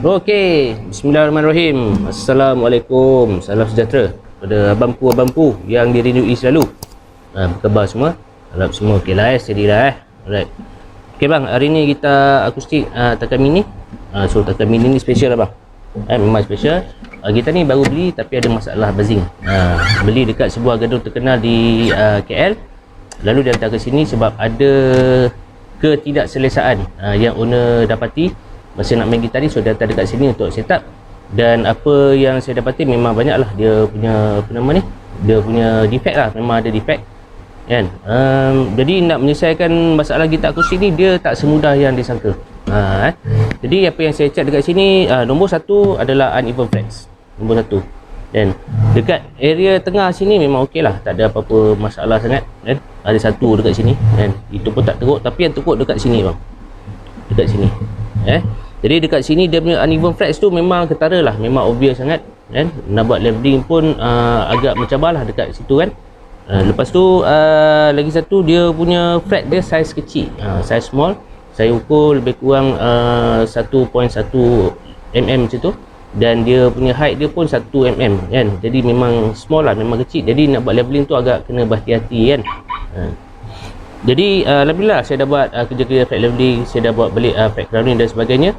Okey, bismillahirrahmanirrahim. Assalamualaikum. Salam sejahtera pada abangku-abangku yang dirindui selalu. Apa khabar semua? Harap semua okey lah, steady lah. Alright. Okey bang, hari ni kita akustik Takam Mini. So Takam Mini ni special lah bang. Memang special. Kita ni baru beli tapi ada masalah buzzing. Beli dekat sebuah gedung terkenal di KL. Lalu dia hantar ke sini sebab ada ketidakselesaan yang owner dapati masa nak main gitar ni. So dia hantar dekat sini untuk set up. Dan apa yang saya dapati memang banyak lah dia punya apa nama ni, dia punya defect lah, memang ada defect kan. Jadi nak menyelesaikan masalah gitar akustik ni dia tak semudah yang disangka. Jadi apa yang saya cek dekat sini, nombor satu adalah uneven frets, nombor satu. Dan dekat area tengah sini memang okey lah, tak ada apa-apa masalah sangat kan. Ada satu dekat sini kan, itu pun tak teruk. Tapi yang teruk dekat sini bang, dekat sini jadi dekat sini dia punya uneven frets tu memang ketara lah, memang obvious sangat kan. Nak buat leveling pun agak mencabar lah dekat situ kan. Lepas tu lagi satu, dia punya fret dia saiz kecil, saiz small. Saya ukur lebih kurang 1.1 mm macam tu. Dan dia punya height dia pun 1 mm kan. Jadi memang small lah, memang kecil. Jadi nak buat leveling tu agak kena berhati-hati kan. Jadi alhamdulillah saya dah buat kerja-kerja fret leveling, saya dah buat balik fret crowning dan sebagainya.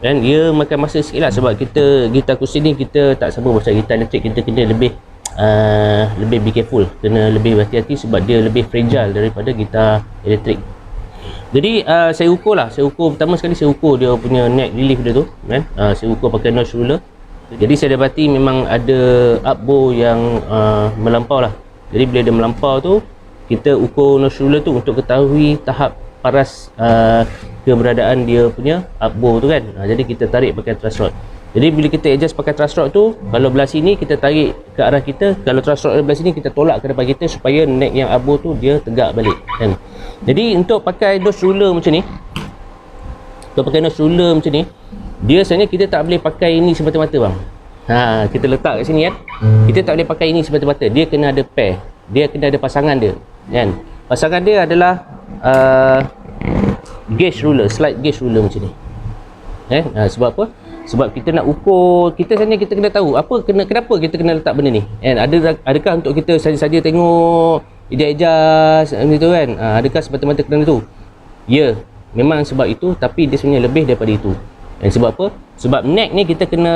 Dan dia makan masa sikit lah sebab kita gitar akustik ni kita tak sama macam gitar elektrik. Kita kena lebih be careful, kena lebih berhati-hati sebab dia lebih fragile daripada gitar elektrik. Jadi saya ukur lah, saya ukur pertama sekali, saya ukur dia punya neck relief dia tu kan. Saya ukur pakai notch ruler. Jadi saya dapati memang ada up bow yang melampau lah. Jadi bila dia melampau tu, kita ukur notch ruler tu untuk ketahui tahap paras keberadaan dia punya up bow tu kan. Jadi kita tarik pakai truss rod. Jadi bila kita adjust pakai truss rod tu, kalau belah sini kita tarik ke arah kita, kalau truss rod belah sini kita tolak ke depan kita supaya neck yang up bow tu dia tegak balik kan. Jadi untuk pakai notch ruler macam ni, dia sebenarnya kita tak boleh pakai ini semata-mata bang. Kita letak kat sini kan. Kita tak boleh pakai ini semata-mata. Dia kena ada pair. Dia kena ada pasangan dia kan. Pasangan dia adalah gauge ruler, slide gauge ruler macam ni. Sebab apa? Sebab kita nak ukur, kita sebenarnya kita kena tahu kenapa kita kena letak benda ni kan. Adakah untuk kita saja-saja tengok adjust macam tu kan. Adakah semata-mata kerana tu? Ya, memang sebab itu, tapi dia sebenarnya lebih daripada itu. Dan sebab apa? Sebab neck ni kita kena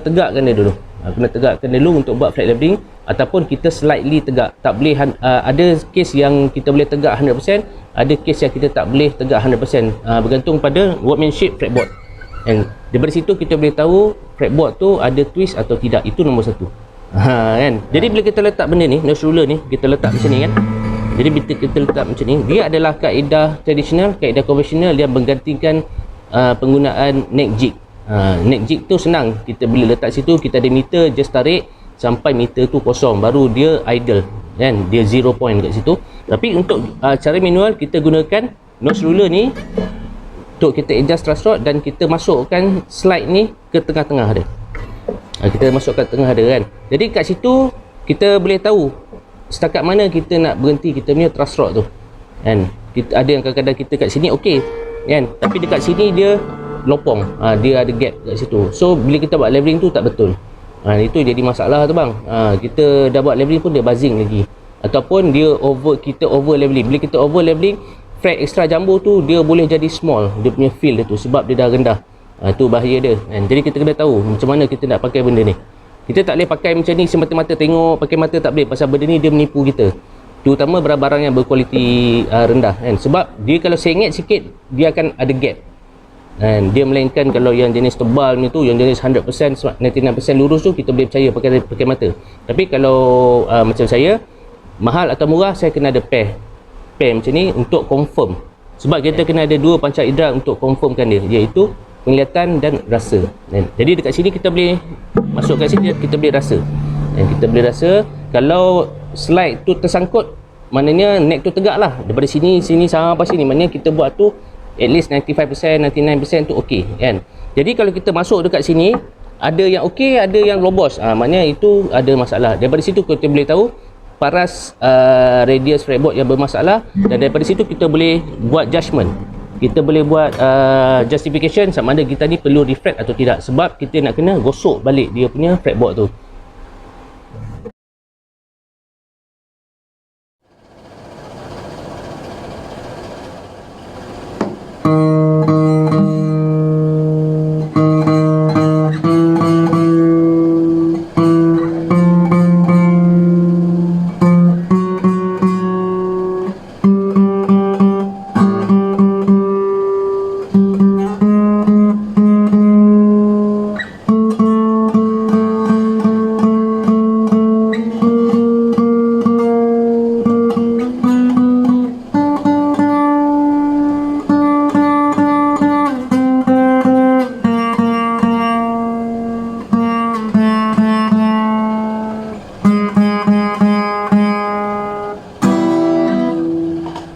tegakkan dia dulu. Kena tegakkan dulu untuk buat fret leveling, ataupun kita slightly tegak. Tak boleh ada case yang kita boleh tegak 100%, ada case yang kita tak boleh tegak 100%. Bergantung pada workmanship fretboard. And daripada situ kita boleh tahu fretboard tu ada twist atau tidak. Itu nombor satu. Kan. Jadi bila kita letak benda ni, notch ruler ni kita letak macam ni kan. Jadi bila kita letak macam ni, dia adalah kaedah tradisional, kaedah konvensional yang menggantikan penggunaan neck jig. Neck jig tu senang, kita bila letak situ, kita ada meter, just tarik sampai meter tu kosong, baru dia idle kan, dia 0 point kat situ. Tapi untuk cara manual, kita gunakan notch ruler ni untuk kita adjust truss rod dan kita masukkan slide ni ke tengah-tengah dia. Kita masukkan tengah dia kan. Jadi kat situ kita boleh tahu setakat mana kita nak berhenti kita punya truss rod tu kan. Ada yang kadang-kadang kita kat sini okey kan, tapi dekat sini dia lopong, dia ada gap kat situ. So bila kita buat leveling tu tak betul. Itu jadi masalah tu bang. Kita dah buat leveling pun dia buzzing lagi, ataupun kita over leveling. Bila kita over leveling, fret extra jumbo tu dia boleh jadi small, dia punya feel dia tu, sebab dia dah rendah. Itu bahaya dia kan. Jadi kita kena tahu macam mana kita nak pakai benda ni. Kita tak boleh pakai macam ni semata-mata tengok pakai mata, tak boleh, pasal benda ni dia menipu kita, terutama barang-barang yang berkualiti rendah kan. Sebab dia kalau sengit sikit dia akan ada gap kan. Dia melainkan kalau yang jenis tebal ni tu, yang jenis 100%, 99% lurus tu, kita boleh percaya pakai mata. Tapi kalau macam saya, mahal atau murah, saya kena ada pair macam ni untuk confirm. Sebab kita kena ada dua panca indera untuk confirmkan dia, iaitu penglihatan dan rasa. Jadi dekat sini kita boleh masuk kat sini, kita boleh rasa. Dan kita boleh rasa kalau slide tu tersangkut, maknanya neck tu tegak lah. Daripada sini sampai sini, maknanya kita buat tu at least 95%, 99% tu okey kan. Jadi kalau kita masuk dekat sini, ada yang okey, ada yang lobos, maknanya itu ada masalah. Daripada situ kita boleh tahu paras radius fretboard yang bermasalah, dan daripada situ kita boleh buat judgement kita boleh buat justification sama ada gitar ni perlu refret atau tidak, sebab kita nak kena gosok balik dia punya fretboard tu.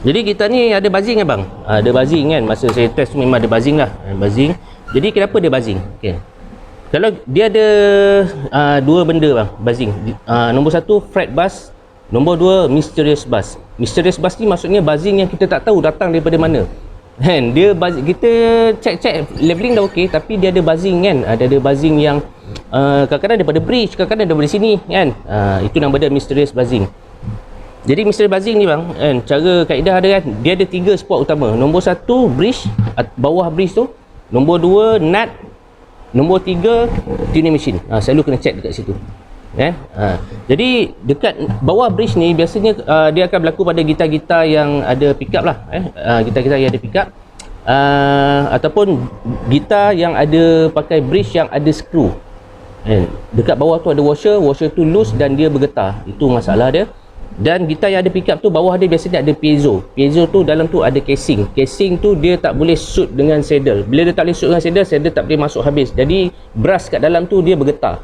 Jadi gitar ni ada buzzing kan bang? Ada buzzing kan, masa saya test tu memang ada buzzing lah, buzzing. Jadi kenapa dia buzzing? Okay. Kalau dia ada dua benda bang, buzzing. Nombor satu fret bass, nombor dua mysterious bass. Mysterious bass ni maksudnya buzzing yang kita tak tahu datang daripada mana. Kan? Dia buzzing, kita check leveling dah okey, tapi dia ada buzzing kan. Ada buzzing yang kadang-kadang daripada bridge, kadang-kadang daripada sini kan. Itu nama dia mysterious buzzing. Jadi mysterious buzzing ni bang, kan, cara kaedah dia kan, dia ada 3 spot utama. Nombor 1 bridge, bawah bridge tu. Nombor 2 nut. Nombor 3 tuning machine. Selalu kena check dekat situ. Kan? Jadi dekat bawah bridge ni biasanya dia akan berlaku pada gitar-gitar yang ada pickup lah. Gitar-gitar yang ada pickup. Ataupun gitar yang ada pakai bridge yang ada screw. Dekat bawah tu ada washer tu loose dan dia bergetar. Itu masalah dia. Dan gitar yang ada pickup tu bawah dia biasanya ada piezo. Piezo tu dalam tu ada casing. Casing tu dia tak boleh shoot dengan saddle. Bila dia tak boleh shoot dengan saddle, saddle tak boleh masuk habis. Jadi brass kat dalam tu dia bergetar.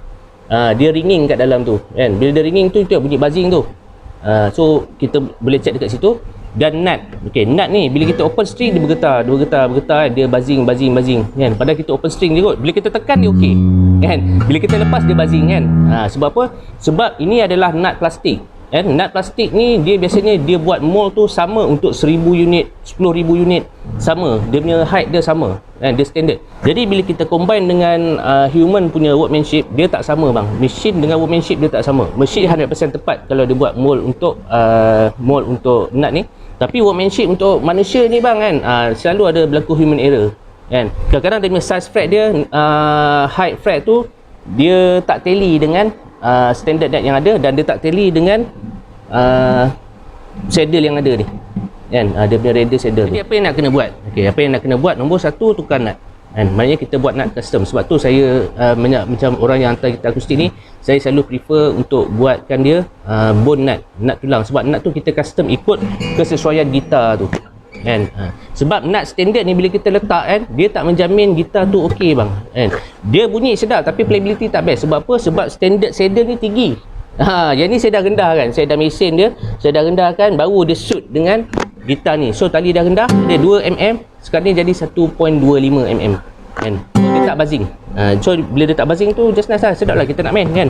Dia ringing kat dalam tu kan. Bila dia ringing tu, itu bunyi buzzing tu. So kita boleh check dekat situ. Dan nut. Okey, nut ni bila kita open string dia bergetar kan. Dia buzzing kan. Padahal kita open string je kot. Bila kita tekan dia okey. Kan? Bila kita lepas dia buzzing kan. Sebab apa? Sebab ini adalah nut plastik. Nut plastik ni dia biasanya dia buat mold tu sama untuk 1000 unit, 10,000 unit sama. Dia punya height dia sama. Dia standard. Jadi bila kita combine dengan human punya workmanship, dia tak sama bang. Machine dengan workmanship dia tak sama. Machine 100% tepat kalau dia buat mold untuk nut ni. Tapi workmanship untuk manusia ni bang kan, selalu ada berlaku human error. Kan? Kadang-kadang dia punya size fret dia, height fret tu dia tak tally dengan standard net yang ada, dan dia tak tally dengan saddle yang ada ni kan. Dia punya radius saddle. Jadi apa yang nak kena buat? Okey, apa yang nak kena buat? Nombor 1 tukar nut kan. Maknanya kita buat nut custom. Sebab tu saya macam orang yang hantar gitar akustik ni, saya selalu prefer untuk buatkan dia bone nut tulang. Sebab nut tu kita custom ikut kesesuaian gitar tu kan. Sebab nut standard ni bila kita letak kan, dia tak menjamin gitar tu okey bang kan. Dia bunyi sedap tapi playability tak best. Sebab apa? Sebab standard saddle ni tinggi. Yang ni saya dah rendahkan, saya dah mesin dia, saya dah rendahkan, baru dia suit dengan gitar ni. So tali dah rendah, dia 2mm, sekarang ni jadi 1.25mm kan. So dia tak buzzing. So bila dia tak buzzing tu just nice lah, sedap lah kita nak main kan.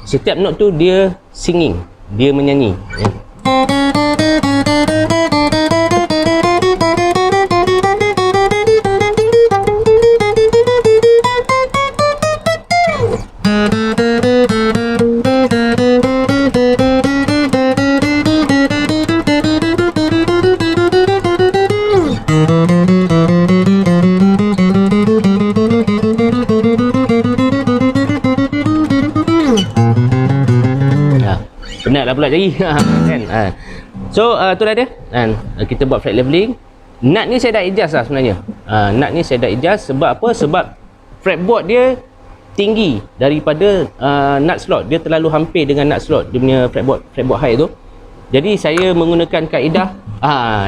Setiap note tu dia singing, dia menyanyi. Penatlah pula jadi kan. So tu dah dia kan. Kita buat fret leveling. Nut ni saya dah adjust lah sebenarnya. Nut ni saya dah adjust sebab apa? Sebab fretboard dia tinggi daripada nut slot. Dia terlalu hampir dengan nut slot dia punya fretboard height tu. Jadi saya menggunakan kaedah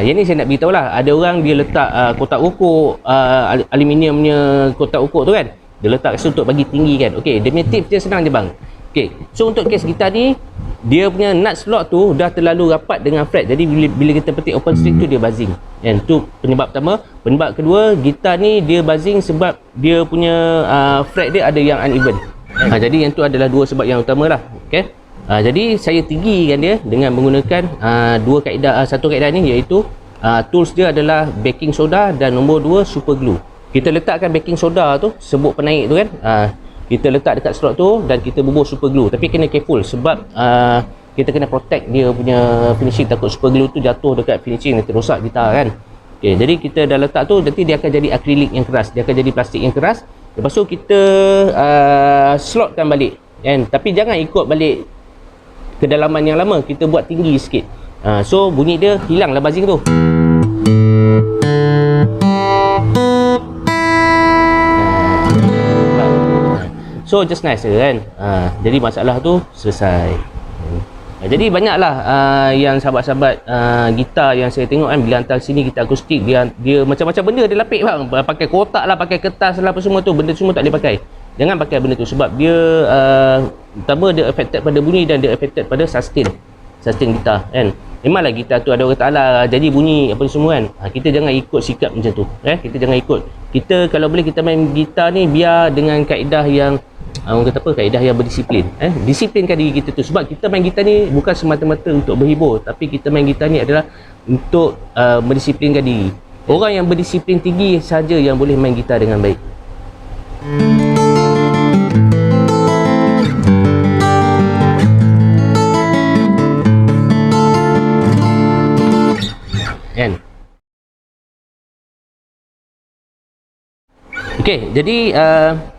yang ni saya nak beritahu lah. Ada orang dia letak kotak rokok, aluminium punya kotak rokok tu kan, dia letak kat situ untuk bagi tinggi kan. Okey, dia punya tips dia senang je bang. Okey, so untuk case gitar ni, dia punya nut slot tu dah terlalu rapat dengan fret. Jadi bila kita petik open string tu dia buzzing. Kan? Tu penyebab pertama. Penyebab kedua, gitar ni dia buzzing sebab dia punya fret dia ada yang uneven. Jadi yang tu adalah dua sebab yang utama lah. Okay? Jadi saya tinggikan dia dengan menggunakan dua kaedah. Satu kaedah ni iaitu tools dia adalah baking soda dan nombor dua super glue. Kita letakkan baking soda tu, sebut penaik tu kan, kita letak dekat slot tu dan kita bubuh super glue. Tapi kena careful sebab kita kena protect dia punya finishing, takut super glue tu jatuh dekat finishing nanti rosak gitar kan. Okay, jadi kita dah letak tu, nanti dia akan jadi akrilik yang keras, dia akan jadi plastik yang keras. Lepas tu kita slotkan balik kan? Tapi jangan ikut balik kedalaman yang lama, kita buat tinggi sikit. So bunyi dia hilanglah buzzing tu. So just nice kan. Jadi masalah tu selesai. Jadi banyaklah yang sahabat-sahabat gitar yang saya tengok kan, bila hantar sini gitar akustik, dia macam-macam benda dia lapik bang, pakai kotak lah, pakai kertas lah, apa semua tu, benda semua tak boleh pakai. Jangan pakai benda tu sebab dia pertama dia affected pada bunyi dan dia affected pada sustain gitar kan. Memanglah gitar tu ada orang Ta'ala jadi bunyi apa semua kan. Kita jangan ikut sikap macam tu kita jangan ikut. Kita kalau boleh kita main gitar ni biar dengan kaedah yang orang kata apa, kaedah yang berdisiplin. Disiplinkan diri kita tu, sebab kita main gitar ni bukan semata-mata untuk berhibur, tapi kita main gitar ni adalah untuk mendisiplinkan diri. Orang yang berdisiplin tinggi saja yang boleh main gitar dengan baik. Kan? Okey, jadi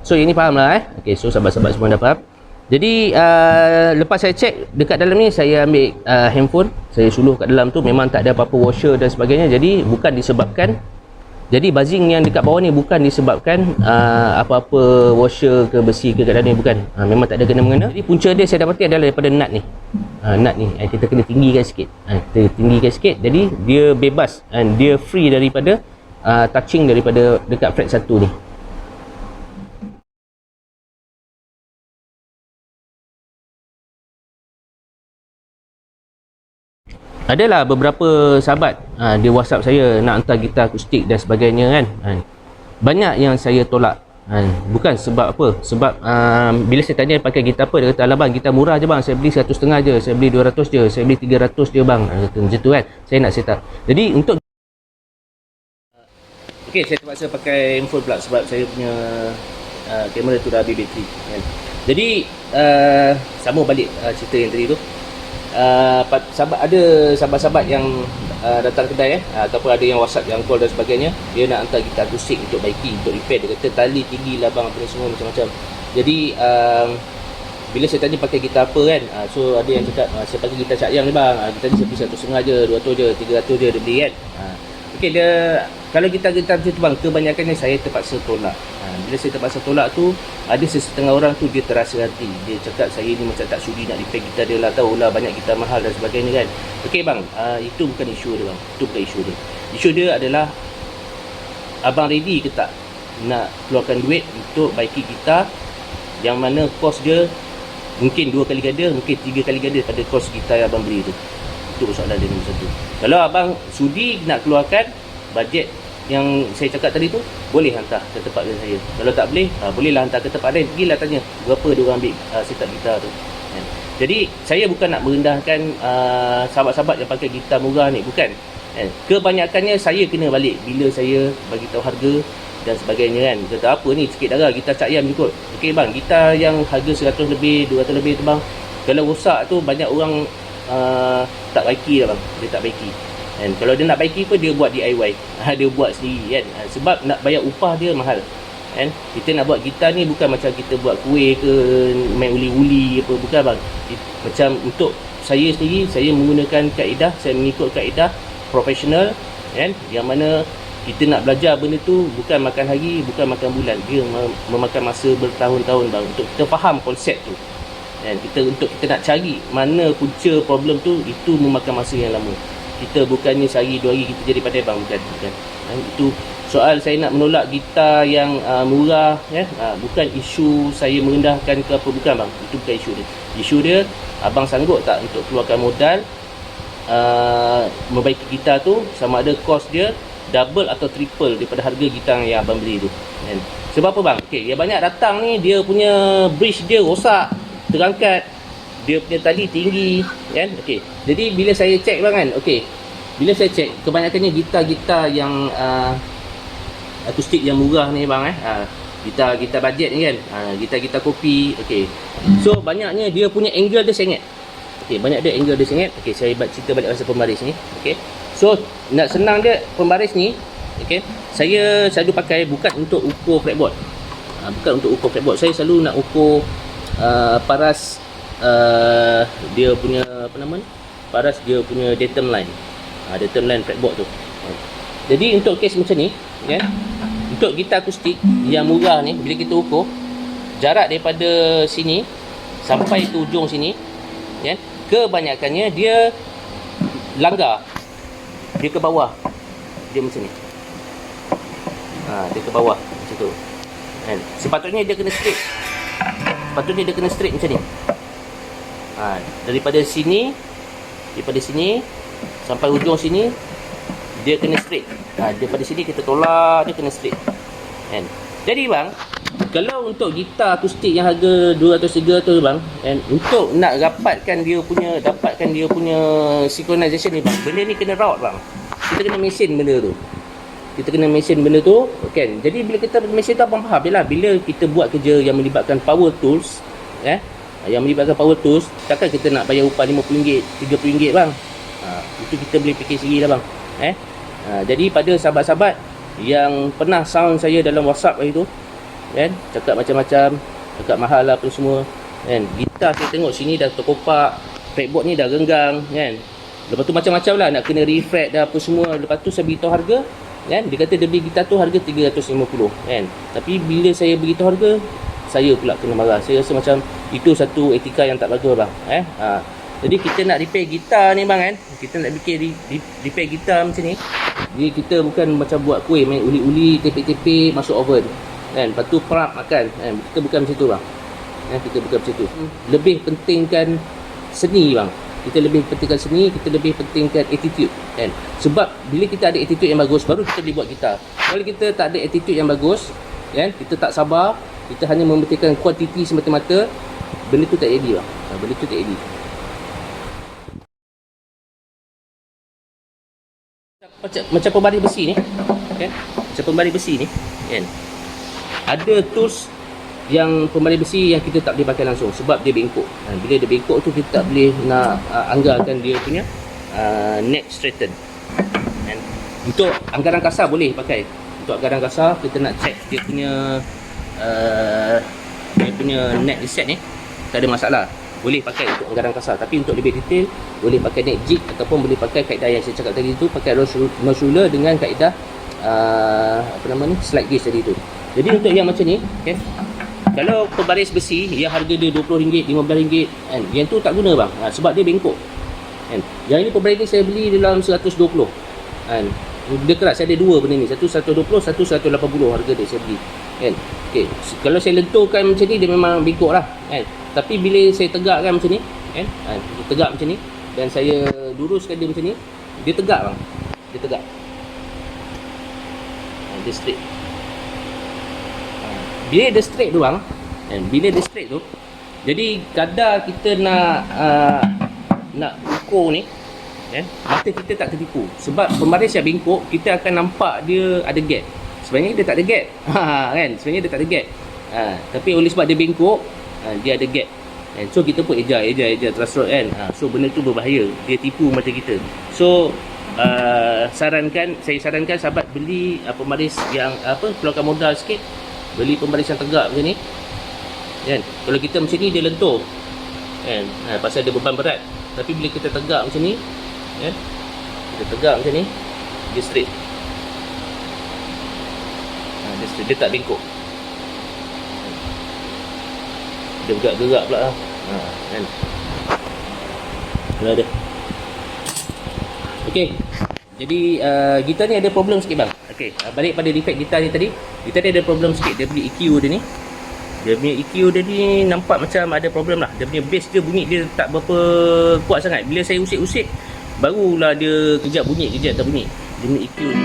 so ini faham lah Okey, so sahabat-sahabat semua dah faham. Jadi lepas saya cek dekat dalam ni, saya ambil handphone, saya suluh kat dalam tu, memang tak ada apa-apa washer dan sebagainya. Jadi bukan disebabkan, jadi buzzing yang dekat bawah ni bukan disebabkan apa-apa washer ke besi ke kat dalam ni, bukan. Memang tak ada kena-mengena. Jadi punca dia saya dapati adalah daripada nut ni. Nut ni kita kena tinggikan sikit. Kita tinggikan sikit, jadi dia bebas dan dia free daripada touching daripada dekat fret 1 ni. Adalah beberapa sahabat dia WhatsApp saya nak hantar gitar akustik dan sebagainya kan. Banyak yang saya tolak. Bukan sebab apa, sebab bila saya tanya pakai gitar apa, dia kata alah bang, gitar murah je bang, saya beli 150 je, saya beli 200 je, saya beli 300 je bang. Kata macam tu kan. Saya nak set up. Jadi untuk okey, saya terpaksa pakai handphone pula sebab saya punya kamera tu dah habis bateri kan. Jadi sama balik cerita yang tadi tu. Ada sahabat-sahabat yang datang kedai ataupun ada yang WhatsApp, yang call dan sebagainya, dia nak hantar gitar akustik untuk baiki, untuk repair. Dia kata tali tinggi lah bang, apa semua macam-macam. Jadi bila saya tanya pakai gitar apa kan, so ada yang cakap saya pakai gitar Cak Yang ni bang, gitar ni saya beli 150 je, 200 je, 300 je dia beli kan. Okey, dia kalau gitar-gitar macam tu bang, kebanyakannya saya terpaksa tolak. Bila saya terpaksa tolak tu, ada sesetengah orang tu dia terasa hati. Dia cakap saya ni macam tak sudi nak repair gitar dia lah, tahulah banyak gitar mahal dan sebagainya kan. Okey bang, itu bukan isu dia bang. Itu bukan isu dia. Isu dia adalah abang ready ke tak nak keluarkan duit untuk baiki gitar yang mana kos dia mungkin 2 kali ganda, mungkin 3 kali ganda pada kos gitar yang abang beli tu. Itu soalan dia nombor satu. Kalau abang sudi nak keluarkan bajet yang saya cakap tadi tu, boleh hantar ke tempat saya. Kalau tak boleh, bolehlah hantar ke tempat lain. Pergilah tanya berapa dia orang ambil setup gitar tu. Jadi saya bukan nak merendahkan sahabat-sahabat yang pakai gitar murah ni, bukan. Kebanyakannya saya kena balik bila saya bagi tahu harga dan sebagainya kan. Kata apa ni sikit darah, gitar Cak Yan ikut. Okey bang, gitar yang harga 100 lebih, 200 lebih tu bang, kalau rosak tu banyak orang tak baiki lah bang. Dia tak baiki. And kalau dia nak baiki pun dia buat DIY. Dia buat sendiri kan. Sebab nak bayar upah dia mahal. Kan? Kita nak buat gitar ni bukan macam kita buat kuih ke main uli-uli apa, bukan bang. Macam untuk saya sendiri, saya menggunakan kaedah, saya mengikut kaedah profesional kan, yang mana kita nak belajar benda tu bukan makan hari, bukan makan bulan. Dia memakan masa bertahun-tahun bang untuk kita faham konsep tu. Dan untuk kita nak cari mana punca problem tu, itu memakan masa yang lama. Kita bukannya sehari 2 hari kita jadi pandai bang, bukan. Itu soal saya nak menolak gitar yang murah ya. Bukan isu saya merendahkan ke apa, bukan bang. Itu bukan isu dia. Isu dia abang sanggup tak untuk keluarkan modal membaiki gitar tu, sama ada kos dia double atau triple daripada harga gitar yang abang beli tu kan. Sebab apa bang? Okey, yang banyak datang ni dia punya bridge dia rosak, terangkat, dia punya tali tinggi, kan? Okey. Jadi bila saya cek bang kan, okey. Bila saya cek, kebanyakannya gitar-gitar yang akustik yang murah ni bang gitar bajet ni kan, gitar-gitar kopi, okey. So banyaknya dia punya angle dia sengit. Okey, banyak dia angle dia sengit. Okey, saya cerita balik pasal pembaris ni. Okey. So nak senang dia pembaris ni, okey, saya selalu pakai bukan untuk ukur fretboard. Bukan untuk ukur fretboard. Saya selalu nak ukur paras dia punya apa nama ni? Paras dia punya datum line. Datum line fretboard tu. Jadi untuk kes macam ni, kan? Untuk gitar akustik yang murah ni, bila kita ukur jarak daripada sini sampai ke ujung sini, kan? Kebanyakannya dia langgar. Dia ke bawah. Dia macam ni. Dia ke bawah macam tu. Kan? Sepatutnya dia kena straight. Sepatutnya dia kena straight macam ni. Daripada sini sampai ujung sini dia kena straight. Daripada sini kita tolak, dia kena straight. Kan? Jadi bang, kalau untuk gitar akustik yang harga 200 tu bang, and untuk nak dapatkan dia punya synchronization ni bang, benda ni kena route bang. Kita kena mesin benda tu. Kan? Jadi bila kita mesin tu abang faham lah, bila kita buat kerja yang melibatkan power tools, takkan kita nak bayar upah RM50, RM30 bang. Itu kita boleh fikir sendiri lah bang. Jadi pada sahabat-sahabat yang pernah sound saya dalam WhatsApp hari tu, kan, cakap macam-macam, cakap mahal lah apa semua, kan, gitar saya tengok sini dah terkopak, fretboard ni dah renggang, kan, lepas tu macam-macam lah, nak kena refret dah apa semua. Lepas tu saya beritahu harga, kan, dia kata dia beli gitar tu harga 350, kan, tapi bila saya beritahu harga, saya pula kena marah. Saya rasa macam itu satu etika yang tak bagus bang. Jadi kita nak repair gitar ni bang, kan, kita nak repair gitar macam ni, jadi kita bukan macam buat kuih, main uli-uli, tepek-tepek, masuk oven, kan, lepas tu perap makan, kan. Kita bukan macam tu bang, kita bukan macam tu. Lebih pentingkan seni bang, kita lebih pentingkan attitude, kan. Sebab bila kita ada attitude yang bagus, baru kita boleh buat gitar. Kalau kita tak ada attitude yang bagus, kan, kita tak sabar, kita hanya mementingkan kuantiti semata-mata, benda tu tak jadi bang. Benda tu tak jadi. Macam pembaris besi ni, kan? Macam pembaris besi ni, kan? Ada tools yang pembaris besi yang kita tak boleh pakai langsung sebab dia bengkok. Bila dia bengkok tu kita tak boleh nak anggarkan dia punya neck straighten. Kan? Untuk anggaran kasar boleh pakai. Untuk anggaran kasar kita nak check dia punya neck reset ni, tak ada masalah. Boleh pakai untuk anggaran kasar. Tapi untuk lebih detail, boleh pakai neck jig ataupun boleh pakai kaedah yang saya cakap tadi tu, pakai nose ruler dengan kaedah slide gauge tadi tu. Jadi untuk yang macam ni, okay, kalau pembaris besi yang harga dia RM20, RM15, kan, yang tu tak guna bang, sebab dia bengkok, kan. Yang ini pembaris ni saya beli dalam 120, kan. Dia keras, saya ada dua benda ni, satu 120, satu 180 harga dia saya beli, kan. Okay. Kalau saya lenturkan macam ni, dia memang bengkok lah, kan. Tapi bila saya tegakkan macam ni, kan, tegak macam ni, dan saya luruskan dia macam ni, dia tegak bang, dia tegak, dia straight. Bila dia straight tu bang, bila dia straight tu, jadi kadar kita nak ukur ni, mata kita tak tertipu. Sebab pembaris yang bengkok, kita akan nampak dia ada gap. Sebenarnya dia tak ada gap, kan? Sebenarnya dia tak ada gap, tapi oleh sebab dia bengkok, dia ada gap. So kita pun eja terus, kan. So benda tu berbahaya, dia tipu mata kita. So saya sarankan sahabat beli pembaris yang keluarkan modal sikit, beli pembaris yang tegak macam ni, kan. Kalau kita macam ni dia lentur, kan, pasal dia beban berat. Tapi bila kita tegak macam ni, kan, kita tegak macam ni, dia straight, dia tak bengkok, dia bergerak pula lah, kan. Dah ada. Okey, jadi gitar ni ada problem sikit bang. Okey, balik pada defect gitar ni tadi. Gitar ni ada problem sikit. Dia punya EQ dia ni, dia punya EQ dia ni nampak macam ada problem lah. Dia punya bass dia bunyi dia tak berapa kuat sangat. Bila saya usik-usik, barulah dia kejap bunyi, kejap tak bunyi. Dia punya EQ ni.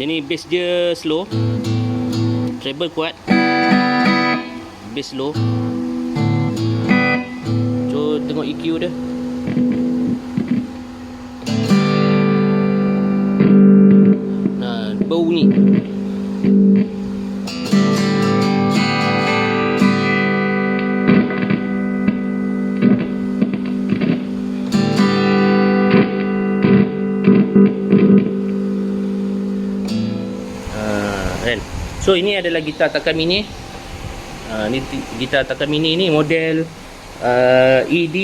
Jadi bass dia slow, treble kuat, bass slow. So tengok EQ dia. Nah, bau ni. Kan? So ini adalah gitar Takamine. Ni gitar Takamine ni model ED,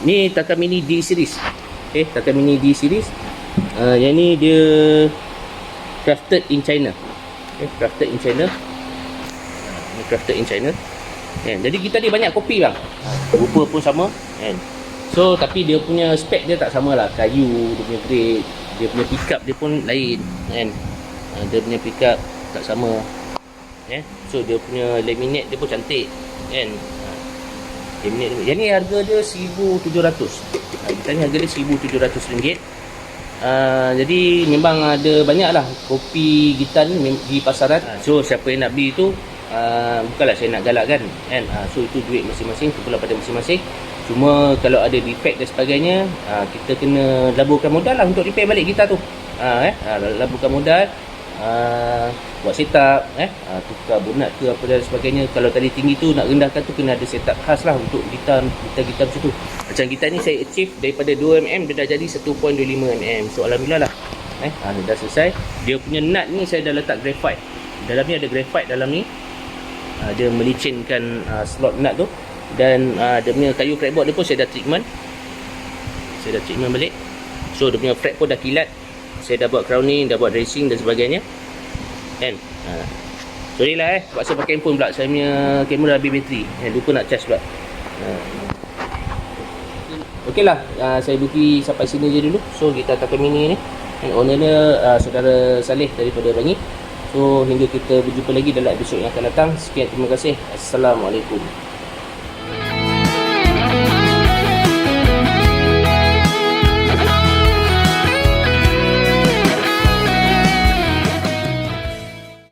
ni Takamine D series. Okay, Takamine D series. Yang ni dia crafted in China. Okay, crafted in China. Ni crafted in China. Kan? Jadi gitar dia banyak kopi bang. Rupa pun sama. Kan? So tapi dia punya spek dia tak sama lah. Kayu, dia punya grade, dia punya pickup dia pun lain. Kan? Dia punya pickup tak sama. So dia punya laminate dia pun cantik. Kan? Laminate dia. Yang ni harga dia 1,700. Kita ni harga dia RM1,700. Jadi memang ada banyak lah kopi gitar ni di pasaran. So siapa yang nak beli tu, bukanlah saya nak galakkan kan. So itu duit masing-masing, terpulang pada masing-masing. Cuma kalau ada defect dan sebagainya, kita kena laburkan modal lah untuk repair balik gitar tu. Laburkan modal, buat setup, tukar bonat ke apa dan sebagainya. Kalau tali tinggi tu nak rendahkan tu, kena ada setup khas lah untuk gitar macam tu. Macam gitar ni saya achieve daripada 2mm dia dah jadi 1.25mm. So alhamdulillah lah. Dah selesai. Dia punya nut ni saya dah letak graphite. Dalam ni ada graphite dalam ni. Dia melicinkan slot nut tu. Dan dia punya kayu fretboard dia pun saya dah treatment. Saya dah treatment balik. So dia punya fret pun dah kilat. Saya dah buat crowning, dah buat dressing dan sebagainya. Kan? Sorry lah terpaksa pakai handphone pula. Saya punya kamera habis bateri. Lupa nak charge pula. Okey lah, saya bukti sampai sini je dulu. So gitar Takamine ni, owner dia saudara Saleh daripada Bangi. So hingga kita berjumpa lagi dalam episod yang akan datang. Sekian, terima kasih. Assalamualaikum.